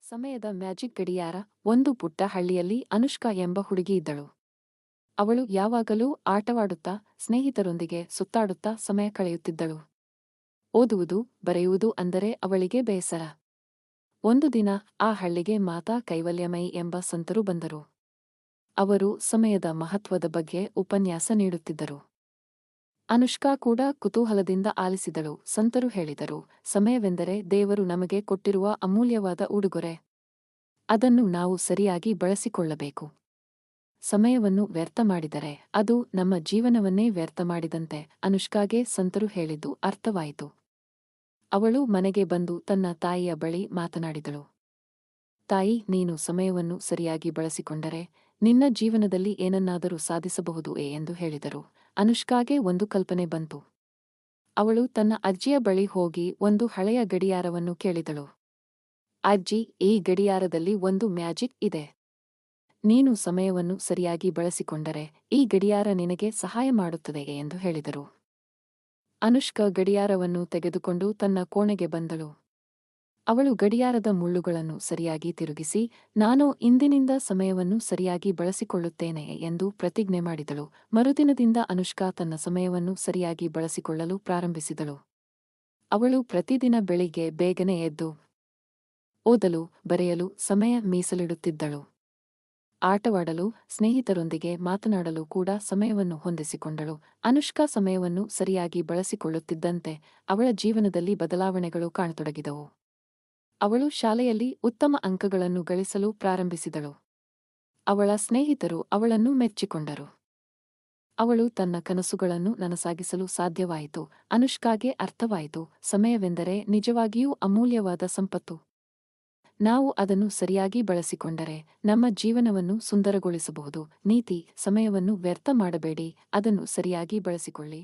ಸಮಯದ ಮ್ಯಾಜಿಕ್ ಗಡಿಯಾರ. ಒಂದು ಪುಟ್ಟ ಹಳ್ಳಿಯಲ್ಲಿ ಅನುಷ್ಕಾ ಎಂಬ ಹುಡುಗಿ ಇದ್ದಳು. ಅವಳು ಯಾವಾಗಲೂ ಆಟವಾಡುತ್ತಾ, ಸ್ನೇಹಿತರೊಂದಿಗೆ ಸುತ್ತಾಡುತ್ತಾ ಸಮಯ ಕಳೆಯುತ್ತಿದ್ದಳು. ಓದುವುದು, ಬರೆಯುವುದು ಅಂದರೆ ಅವಳಿಗೆ ಬೇಸರ. ಒಂದು ದಿನ ಆ ಹಳ್ಳಿಗೆ ಮಾತಾ ಕೈವಲ್ಯಮಯಿ ಎಂಬ ಸಂತರು ಬಂದರು. ಅವರು ಸಮಯದ ಮಹತ್ವದ ಬಗ್ಗೆ ಉಪನ್ಯಾಸ ನೀಡುತ್ತಿದ್ದರು. ಅನುಷ್ಕಾ ಕೂಡ ಕುತೂಹಲದಿಂದ ಆಲಿಸಿದಳು. ಸಂತರು ಹೇಳಿದರು, ಸಮಯವೆಂದರೆ ದೇವರು ನಮಗೆ ಕೊಟ್ಟಿರುವ ಅಮೂಲ್ಯವಾದ ಉಡುಗೊರೆ. ಅದನ್ನು ನಾವು ಸರಿಯಾಗಿ ಬಳಸಿಕೊಳ್ಳಬೇಕು. ಸಮಯವನ್ನು ವ್ಯರ್ಥ ಮಾಡಿದರೆ ಅದು ನಮ್ಮ ಜೀವನವನ್ನೇ ವ್ಯರ್ಥ ಮಾಡಿದಂತೆ. ಅನುಷ್ಕಾಗೆ ಸಂತರು ಹೇಳಿದ್ದು ಅರ್ಥವಾಯಿತು. ಅವಳು ಮನೆಗೆ ಬಂದು ತನ್ನ ತಾಯಿಯ ಬಳಿ ಮಾತನಾಡಿದಳು. ತಾಯಿ, ನೀನು ಸಮಯವನ್ನು ಸರಿಯಾಗಿ ಬಳಸಿಕೊಂಡರೆ ನಿನ್ನ ಜೀವನದಲ್ಲಿ ಏನನ್ನಾದರೂ ಸಾಧಿಸಬಹುದು ಎಂದು ಹೇಳಿದರು. ಅನುಷ್ಕಾಗೆ ಒಂದು ಕಲ್ಪನೆ ಬಂತು. ಅವಳು ತನ್ನ ಅಜ್ಜಿಯ ಬಳಿ ಹೋಗಿ ಒಂದು ಹಳೆಯ ಗಡಿಯಾರವನ್ನು ಕೇಳಿದಳು. ಅಜ್ಜಿ, ಈ ಗಡಿಯಾರದಲ್ಲಿ ಒಂದು ಮ್ಯಾಜಿಕ್ ಇದೆ. ನೀನು ಸಮಯವನ್ನು ಸರಿಯಾಗಿ ಬಳಸಿಕೊಂಡರೆ ಈ ಗಡಿಯಾರ ನಿನಗೆ ಸಹಾಯ ಮಾಡುತ್ತದೆ ಎಂದು ಹೇಳಿದರು. ಅನುಷ್ಕಾ ಗಡಿಯಾರವನ್ನು ತೆಗೆದುಕೊಂಡು ತನ್ನ ಕೋಣೆಗೆ ಬಂದಳು. ಅವಳು ಗಡಿಯಾರದ ಮುಳ್ಳುಗಳನ್ನು ಸರಿಯಾಗಿ ತಿರುಗಿಸಿ, ನಾನು ಇಂದಿನಿಂದ ಸಮಯವನ್ನು ಸರಿಯಾಗಿ ಬಳಸಿಕೊಳ್ಳುತ್ತೇನೆ ಎಂದು ಪ್ರತಿಜ್ಞೆ ಮಾಡಿದಳು. ಮರುದಿನದಿಂದ ಅನುಷ್ಕಾ ತನ್ನ ಸಮಯವನ್ನು ಸರಿಯಾಗಿ ಬಳಸಿಕೊಳ್ಳಲು ಪ್ರಾರಂಭಿಸಿದಳು. ಅವಳು ಪ್ರತಿದಿನ ಬೆಳಿಗ್ಗೆ ಬೇಗನೆ ಎದ್ದು ಓದಲು, ಬರೆಯಲು ಸಮಯ ಮೀಸಲಿಡುತ್ತಿದ್ದಳು. ಆಟವಾಡಲು, ಸ್ನೇಹಿತರೊಂದಿಗೆ ಮಾತನಾಡಲು ಕೂಡ ಸಮಯವನ್ನು ಹೊಂದಿಸಿಕೊಂಡಳು. ಅನುಷ್ಕಾ ಸಮಯವನ್ನು ಸರಿಯಾಗಿ ಬಳಸಿಕೊಳ್ಳುತ್ತಿದ್ದಂತೆ ಅವಳ ಜೀವನದಲ್ಲಿ ಬದಲಾವಣೆಗಳು ಕಾಣತೊಡಗಿದವು. ಅವಳು ಶಾಲೆಯಲ್ಲಿ ಉತ್ತಮ ಅಂಕಗಳನ್ನು ಗಳಿಸಲು ಪ್ರಾರಂಭಿಸಿದಳು. ಅವಳ ಸ್ನೇಹಿತರು ಅವಳನ್ನು ಮೆಚ್ಚಿಕೊಂಡರು. ಅವಳು ತನ್ನ ಕನಸುಗಳನ್ನು ನನಸಾಗಿಸಲು ಸಾಧ್ಯವಾಯಿತು. ಅನುಷ್ಕಾಗೆ ಅರ್ಥವಾಯಿತು, ಸಮಯವೆಂದರೆ ನಿಜವಾಗಿಯೂ ಅಮೂಲ್ಯವಾದ ಸಂಪತ್ತು. ನಾವು ಅದನ್ನು ಸರಿಯಾಗಿ ಬಳಸಿಕೊಂಡರೆ ನಮ್ಮ ಜೀವನವನ್ನು ಸುಂದರಗೊಳಿಸಬಹುದು. ನೀತಿ: ಸಮಯವನ್ನು ವ್ಯರ್ಥ ಮಾಡಬೇಡಿ, ಅದನ್ನು ಸರಿಯಾಗಿ ಬಳಸಿಕೊಳ್ಳಿ.